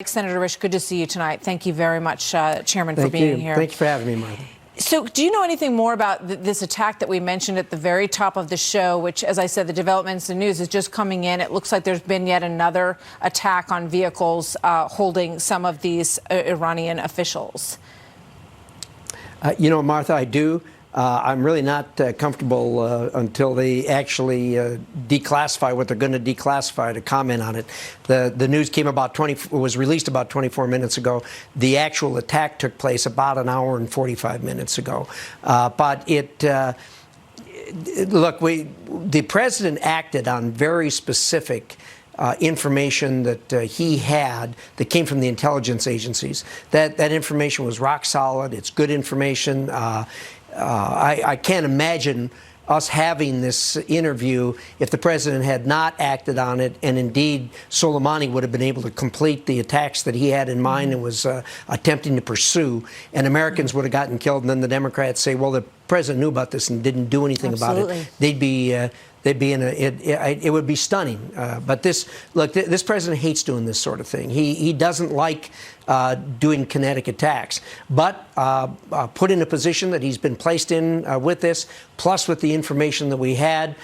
Senator Risch, good to see you tonight. Thank you very much, Chairman, for Thank being you. here. Thank you for having me, Martha. So do you know anything more about this attack that we mentioned at the very top of the show, which, as I said, the developments in news is just coming in. It looks like there's been yet another attack on vehicles holding some of these Iranian officials. You know, Martha, I do. I'm really not comfortable until they actually declassify what they're going to declassify to comment on it. The news came was released about 24 minutes ago. The actual attack took place about an hour and 45 minutes ago. But look, the president acted on very specific information that he had that came from the intelligence agencies. That information was rock solid. It's good information. I can't imagine us having this interview if the president had not acted on it, and indeed Soleimani would have been able to complete the attacks that he had in mind and was attempting to pursue, and Americans would have gotten killed, and then the Democrats say, well, the president knew about this and didn't do anything about it. They'd be in it would be stunning. But this president hates doing this sort of thing. He doesn't like doing kinetic attacks. But put in a position that he's been placed in with this, plus with the information that we had,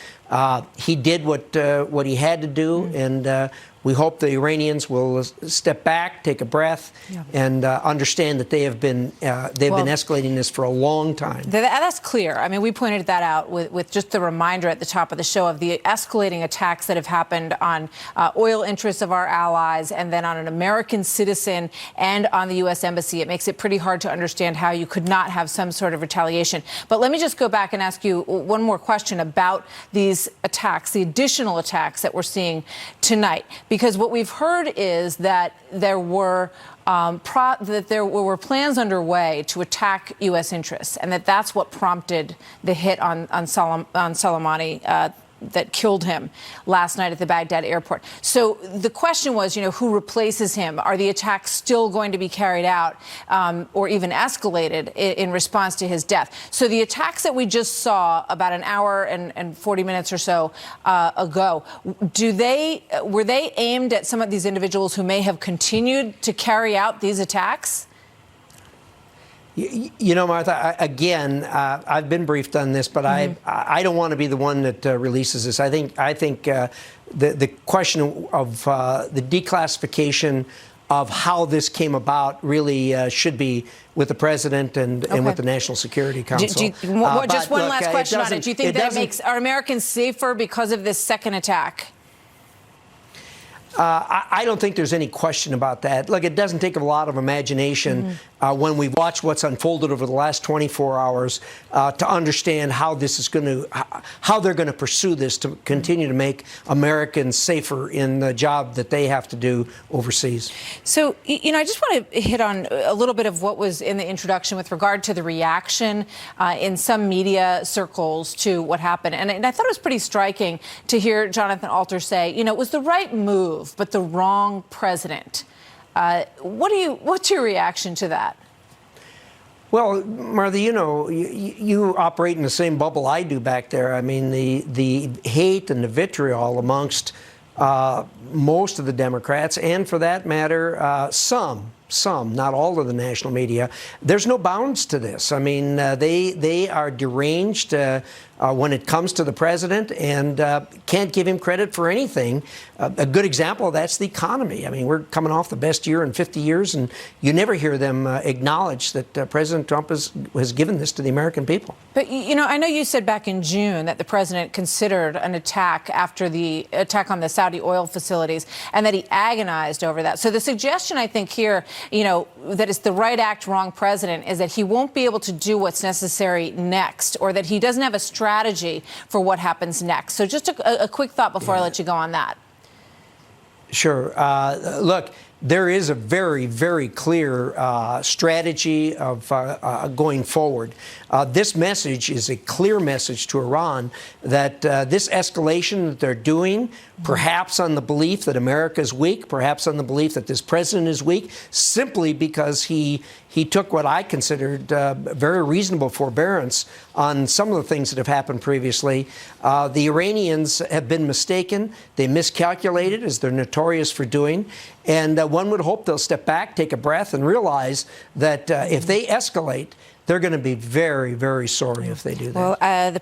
he did what he had to do, and we hope the Iranians will step back, take a breath, and understand that they've been escalating this for a long time. That's clear. I mean, we pointed that out with just the reminder at the top of the show of the escalating attacks that have happened on oil interests of our allies, and then on an American citizen and on the U.S. Embassy. It makes it pretty hard to understand how you could not have some sort of retaliation. But let me just go back and ask you one more question about these attacks, the additional attacks that we're seeing tonight. Because what we've heard is that there were plans underway to attack U.S. interests, and that's what prompted the hit on Soleimani that killed him last night at the Baghdad airport. So the question was, who replaces him? Are the attacks still going to be carried out or even escalated in response to his death? So the attacks that we just saw about an hour and 40 minutes or so ago, were they aimed at some of these individuals who may have continued to carry out these attacks? You know, Martha, again, I've been briefed on this, but I don't want to be the one that releases this. I think the question of the declassification of how this came about really should be with the president and with the National Security Council. Just one last question on it. Do you think that makes our Americans safer because of this second attack? I don't think there's any question about that. Look, it doesn't take a lot of imagination when we watch what's unfolded over the last 24 hours to understand how this is how they're going to pursue this to continue to make Americans safer in the job that they have to do overseas. So, I just want to hit on a little bit of what was in the introduction with regard to the reaction in some media circles to what happened. And I thought it was pretty striking to hear Jonathan Alter say, it was the right move, but the wrong president. What's your reaction to that? Well, Martha, you operate in the same bubble I do back there. I mean, the hate and the vitriol amongst most of the Democrats, and for that matter, some, not all of the national media, there's no bounds to this. I mean, they are deranged when it comes to the president and can't give him credit for anything. A good example of that's the economy. I mean, we're coming off the best year in 50 years, and you never hear them acknowledge that President Trump has given this to the American people. But, I know you said back in June that the president considered an attack after the attack on the Saudi oil facilities and that he agonized over that. So the suggestion, I think, here, that it's the right act, wrong president, is that he won't be able to do what's necessary next, or that he doesn't have a strategy for what happens next. So just a quick thought before I let you go on that. Sure. Look, there is a very, very clear strategy of going forward. This message is a clear message to Iran that this escalation that they're doing, perhaps on the belief that America is weak, perhaps on the belief that this president is weak, simply because he took what I considered very reasonable forbearance on some of the things that have happened previously. The Iranians have been mistaken. They miscalculated, as they're notorious for doing. And one would hope they'll step back, take a breath, and realize that if they escalate, they're going to be very, very sorry if they do that. Well, the